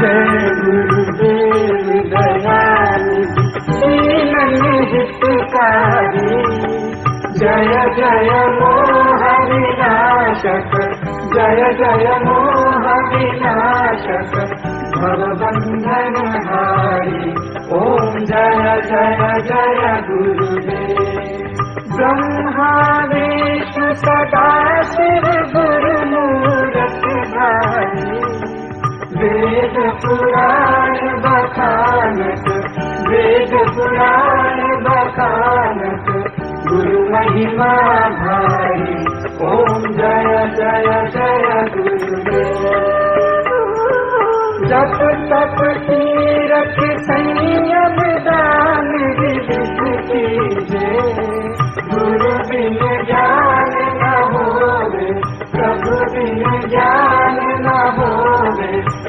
जय गुरुदेव दयानिधि दीनन हितकारी, जय जय मोह विनाशक, जय जय मोह विनाशक, भवबंधन हारी। ओम जय जय जय गुरुदेव। ब्रह्मा विष्णु सदा शिव गुरु मूरत धारी, वेद पुराण बखानत, वेद पुराण बखानत, गुरु महिमा भारी। ओम जय जय जय गुरुदेव। जप तप तीरथ संयम दान विविध कीजे,